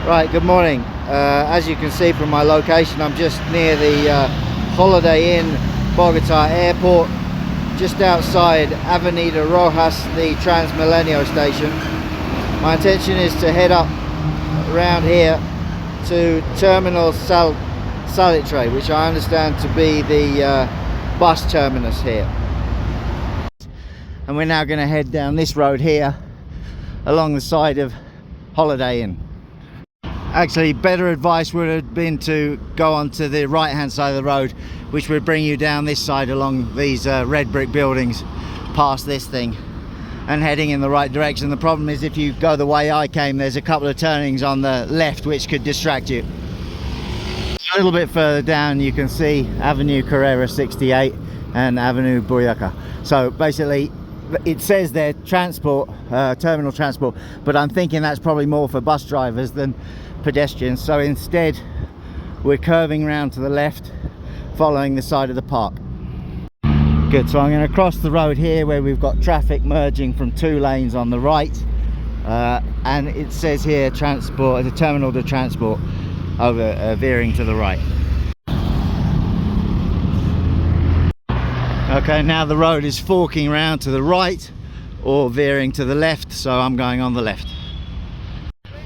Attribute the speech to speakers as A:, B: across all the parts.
A: Right, good morning. As you can see from my location, I'm just near the Holiday Inn Bogota airport, just outside Avenida Rojas, the Transmilenio station. My intention is to head up around here to Terminal Silatre, which I understand to be the bus terminus here. And we're now going to head down this road here along the side of Holiday Inn. Actually, better advice would have been to go onto the right hand side of the road, which would bring you down this side along these red brick buildings past this thing and heading in the right direction. The problem is if you go the way I came, there's a couple of turnings on the left which could distract you. A little bit further down you can see Avenue Carrera 68 and Avenue Boyaca. So basically it says there transport, terminal transport, but I'm thinking that's probably more for bus drivers than pedestrians. So instead we're curving around to the left, following the side of the park. Good, so I'm going to cross the road here where we've got traffic merging from two lanes on the right, and it says here transport, the terminal to transport, over veering to the right. Okay, now the road is forking around to the right or veering to the left, so I'm going on the left.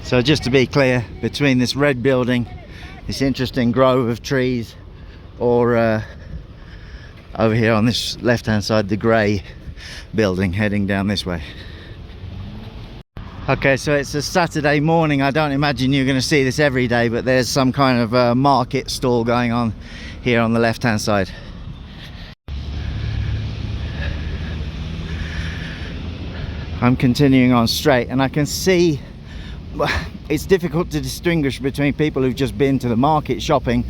A: So just to be clear, between this red building, this interesting grove of trees, or over here on this left hand side, the grey building heading down this way. Okay, so it's a Saturday morning. I don't imagine you're going to see this every day, but there's some kind of market stall going on here on the left hand side. I'm continuing on straight and I can see it's difficult to distinguish between people who've just been to the market shopping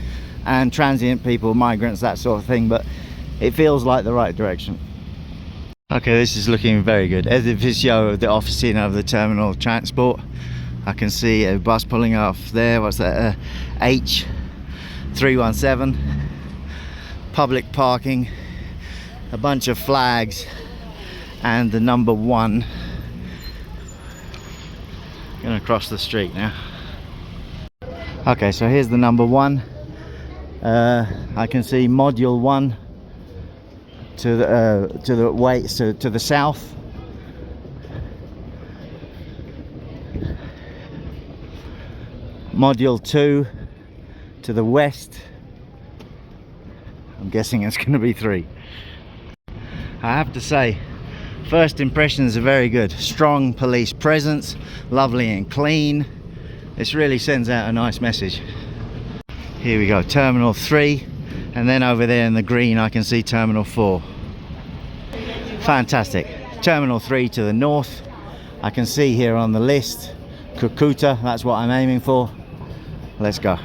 A: and transient people, migrants, that sort of thing, but it feels like the right direction. Okay, this is looking very good. Edificio de Oficina of the Terminal Transport. I can see a bus pulling off there. What's that? H317. Public parking, a bunch of flags, and the number 1. Gonna cross the street now. Okay, so here's the number 1. I can see module 1 to the south. Module 2 to the west. I'm guessing it's going to be 3. I have to say, first impressions are very good. Strong police presence, lovely and clean. This really sends out a nice message. Here we go, Terminal 3, and then over there in the green I can see Terminal 4. Fantastic. Terminal 3 to the north. I can see here on the list Cucuta, that's what I'm aiming for. Let's go.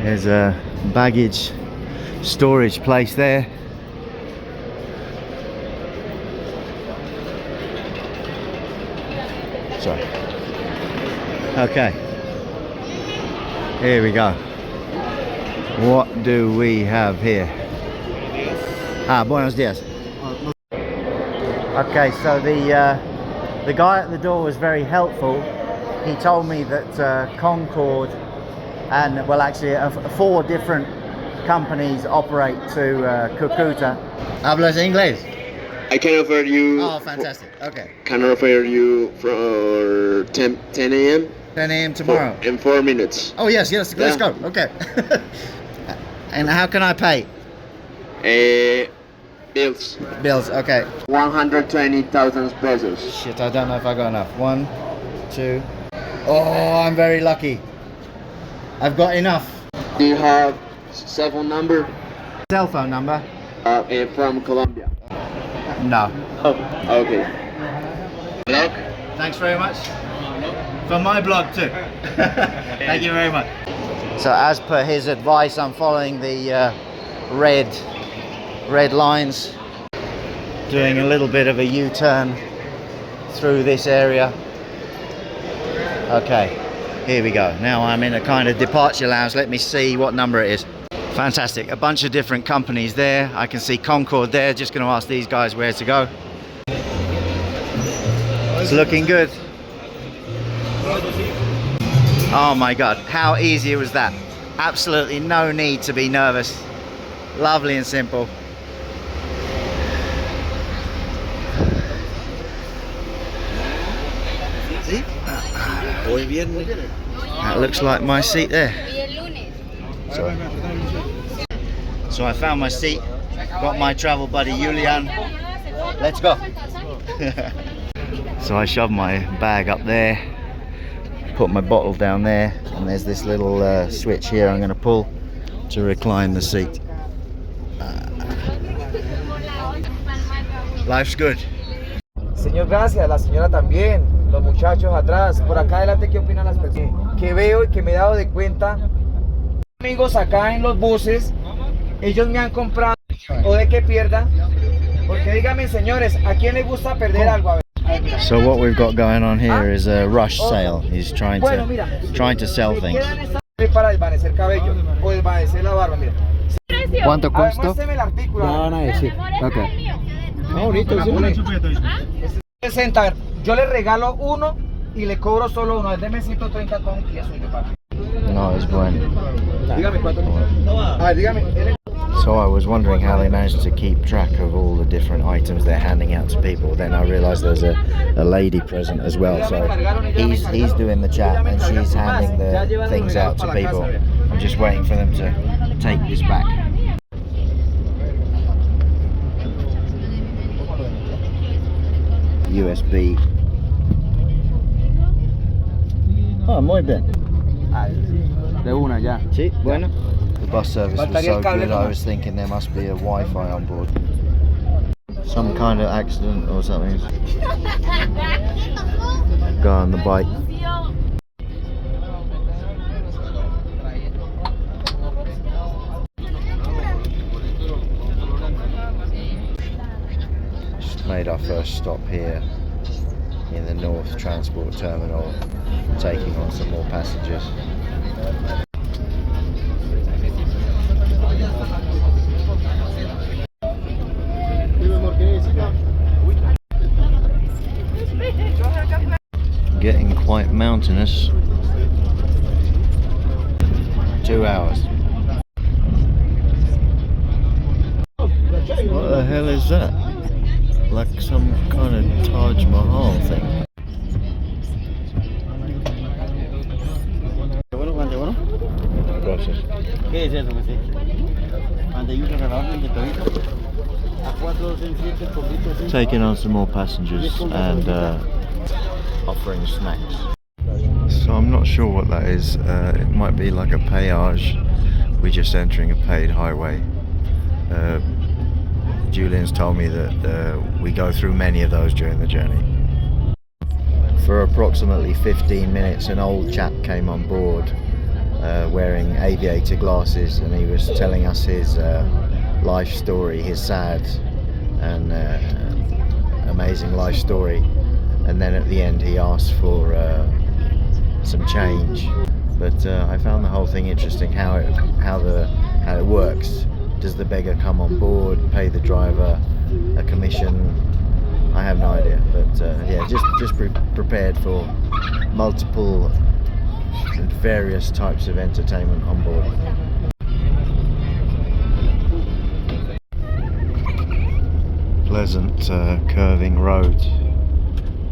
A: There's a baggage storage place there. Sorry. Okay. Here we go. What do we have here? Buenos dias. Okay, so the guy at the door was very helpful. He told me that Concorde and, well, actually 4 different companies operate to Cucuta. ¿Hablas inglés?
B: I can offer you.
A: Oh, fantastic. Okay.
B: Can offer you for 10 a.m.
A: 10 a.m. tomorrow.
B: In 4 minutes.
A: Oh yes, let's go. Okay. And how can I pay?
B: Bills.
A: Bills. Okay.
B: 120,000 pesos.
A: Shit, I don't know if I got enough. 1, 2. Oh, I'm very lucky. I've got enough.
B: Do you have cell phone number?
A: Cell phone number?
B: From Colombia.
A: No.
B: Oh, okay. Blog?
A: Thanks very much. For my blog too. Thank you very much. So as per his advice, I'm following the red lines, doing a little bit of a U-turn through this area. Okay, here we go. Now I'm in a kind of departure lounge. Let me see what number it is. Fantastic, a bunch of different companies there. I can see Concorde there, just going to ask these guys where to go. It's looking good. Oh my god, how easy was that? Absolutely no need to be nervous. Lovely and simple. That looks like my seat there. So I found my seat, got my travel buddy Julian. Let's go. So I shoved my bag up there, put my bottle down there, and there's this little switch here I'm going to pull to recline the seat. Life's good.
C: Señor, gracias, la señora también, los muchachos atrás, por acá adelante, ¿qué opinan las personas? Que veo y que me he dado de cuenta, amigos acá en los buses, ellos me han comprado, o de que pierda, porque díganme señores, ¿a quién le gusta perder algo? A ver.
A: So what we've got going on here is a rush sale. He's trying to sell things.
C: Para desvanecer cabello o desvanecer la barba, mira.
A: ¿Cuánto cuesta?
C: Muéstrame el artículo.
A: No van a decir. Okay.
C: Bonito, 60, yo le regalo uno y le cobro solo uno, deme 130 con y es suyo, papi.
A: No, es bueno.
C: Dígame cuánto. Dígame.
A: So I was wondering how they managed to keep track of all the different items they're handing out to people. Then I realized there's a lady present as well. So he's doing the chat and she's handing the things out to people. I'm just waiting for them to take this back. USB. Oh, muy bien.
C: De una ya.
A: Sí, bueno. The bus service was so good, I was thinking there must be a Wi-Fi on board. Some kind of accident or something. Go on the bike. Just made our first stop here in the North Transport Terminal, taking on some more passengers. Getting quite mountainous. 2 hours. What the hell is that? Like some kind of Taj Mahal thing. Gracias.
D: ¿Qué es eso?
A: Taking on some more passengers and offering snacks. So I'm not sure what that is. It might be like a péage. We're just entering a paid highway. Julian's told me that we go through many of those during the journey. For approximately 15 minutes an old chap came on board wearing aviator glasses, and he was telling us his life story, his sad and amazing life story, and then at the end he asked for some change. But I found the whole thing interesting, how it works. Does the beggar come on board, pay the driver a commission? I have no idea, but yeah, just prepared for multiple and various types of entertainment on board. Pleasant curving road.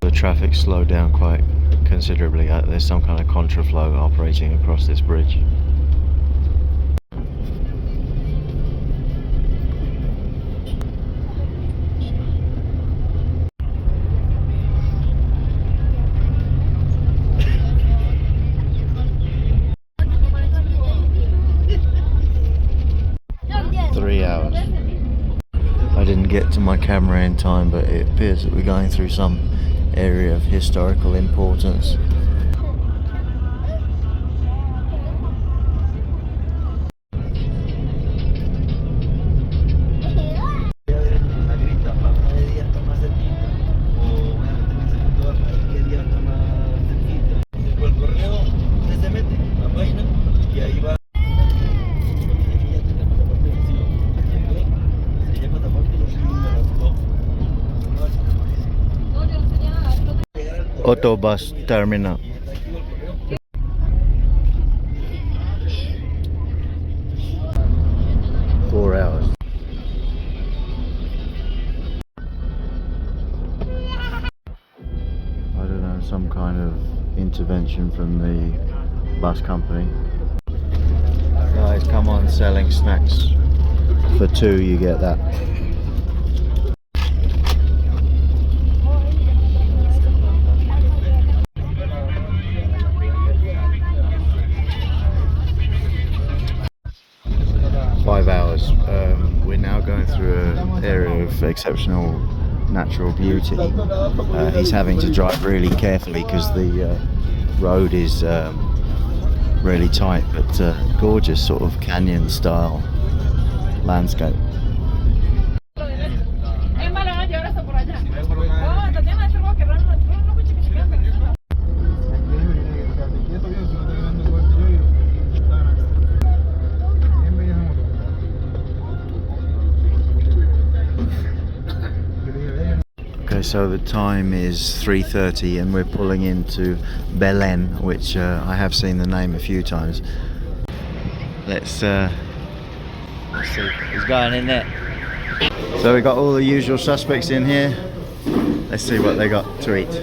A: The traffic slowed down quite considerably. There's some kind of contraflow operating across this bridge. I didn't get to my camera in time, but it appears that we're going through some area of historical importance. Autobus terminal. Hours. I don't know, some kind of intervention from the bus company. Guys, come on, selling snacks. For 2 you get that. Hours. We're now going through an area of exceptional natural beauty. He's having to drive really carefully because the road is really tight, but gorgeous sort of canyon style landscape. So the time is 3:30 and we're pulling into Belen, which I have seen the name a few times. Let's see. He's going in there. So we got all the usual suspects in here. Let's see what they got to eat.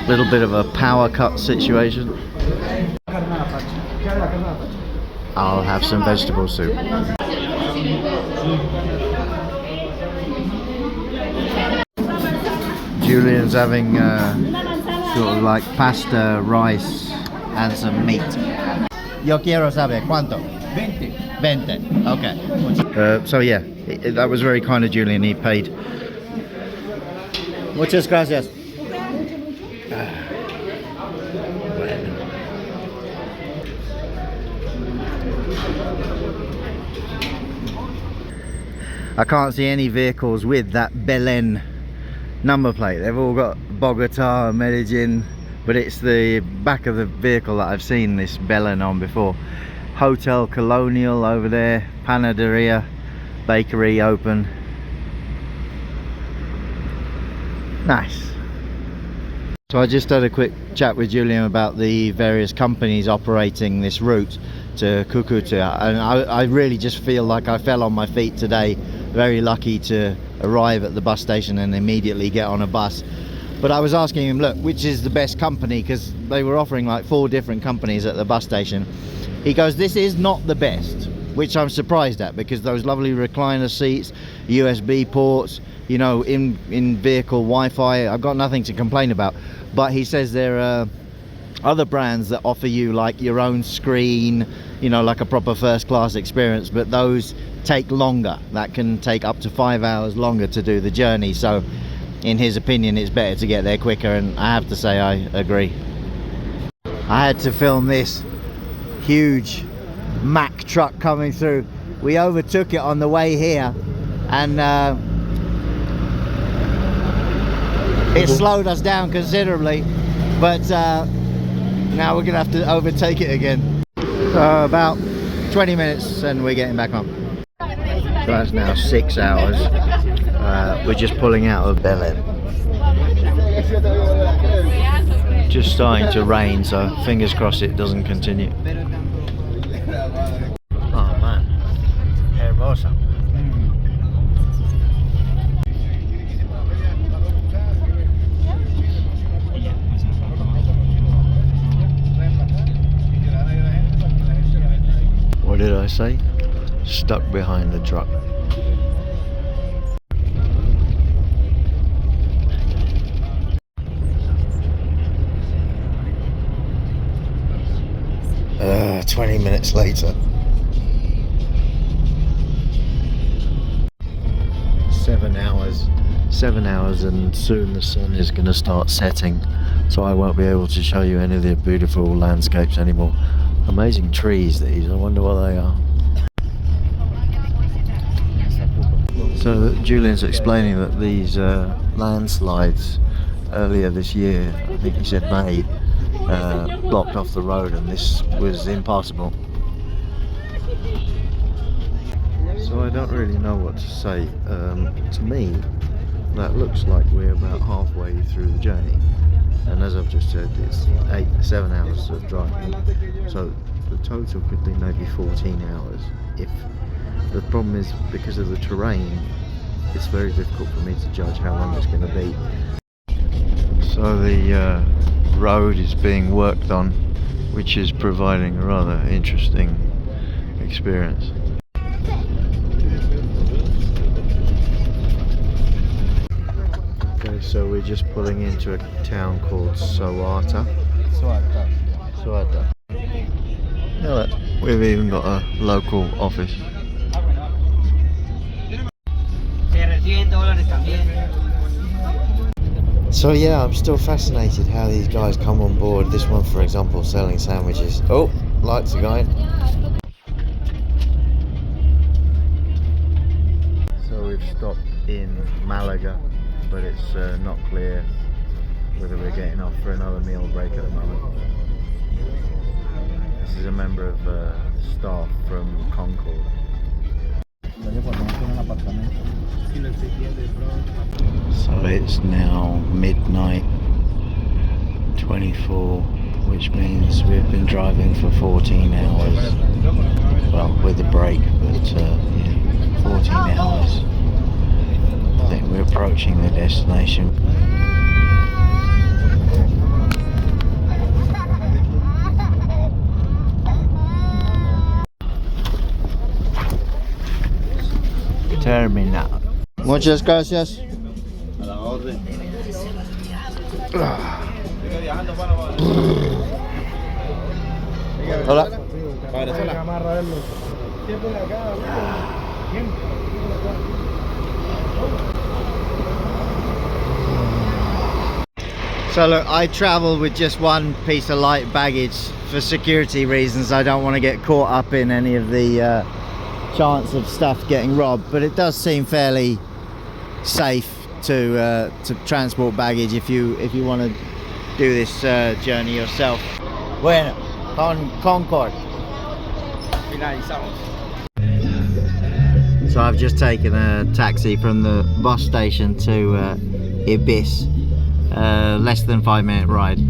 A: Little bit of a power cut situation. I'll have some vegetable soup. Julian's having sort of like pasta, rice and some meat. Yo quiero saber cuánto? 20. 20. Okay. So yeah, that was very kind of Julian. He paid. Muchas gracias. I can't see any vehicles with that Belen number plate. They've all got Bogota and Medellin, but it's the back of the vehicle that I've seen this Belen on before. Hotel Colonial over there, Panaderia, bakery open. Nice. So I just had a quick chat with Julian about the various companies operating this route to Cucuta, and I really just feel like I fell on my feet today. Very lucky to arrive at the bus station and immediately get on a bus. But I was asking him, look, which is the best company, because they were offering like 4 different companies at the bus station. He goes, this is not the best, which I'm surprised at, because those lovely recliner seats, USB ports, you know, in vehicle Wi-Fi, I've got nothing to complain about. But he says there are other brands that offer you like your own screen, you know, like a proper first class experience, but those take longer. That can take up to 5 hours longer to do the journey. So in his opinion, it's better to get there quicker, and I have to say I agree. I had to film this huge Mack truck coming through. We overtook it on the way here, and it slowed us down considerably, but now we're gonna have to overtake it again. So about 20 minutes and we're getting back home. So that's now 6 hours. We're just pulling out of Belen. Just starting to rain, so fingers crossed it doesn't continue. Oh man, hermosa. What did I say? Stuck behind the truck. Uh, 20 minutes later. 7 hours. 7 hours, and soon the sun is going to start setting, so I won't be able to show you any of the beautiful landscapes anymore. Amazing trees these, I wonder what they are. So Julian's explaining that these landslides earlier this year, I think he said May, blocked off the road and this was impassable. So I don't really know what to say. To me, that looks like we're about halfway through the journey, and as I've just said, it's 7 hours of driving, so the total could be maybe 14 hours. If the problem is, because of the terrain, it's very difficult for me to judge how long it's going to be. So the road is being worked on, which is providing a rather interesting experience. Okay, so we're just pulling into a town called Silatre. Yeah, look, we've even got a local office. So yeah, I'm still fascinated how these guys come on board. This one, for example, selling sandwiches. Oh, lights are going. So we've stopped in Malaga, but it's not clear whether we're getting off for another meal break at the moment. This is a member of staff from Concorde. So it's now midnight 24, which means we've been driving for 14 hours. Well, with a break, but yeah, 14 hours. I think we're approaching the destination. Terminal. Muchas gracias. Hola. So look, I travel with just one piece of light baggage for security reasons. I don't want to get caught up in any of the chance of stuff getting robbed, but it does seem fairly safe to transport baggage if you want to do this journey yourself. Bueno, Concorde. So I've just taken a taxi from the bus station to Ibis. Less than 5-minute ride.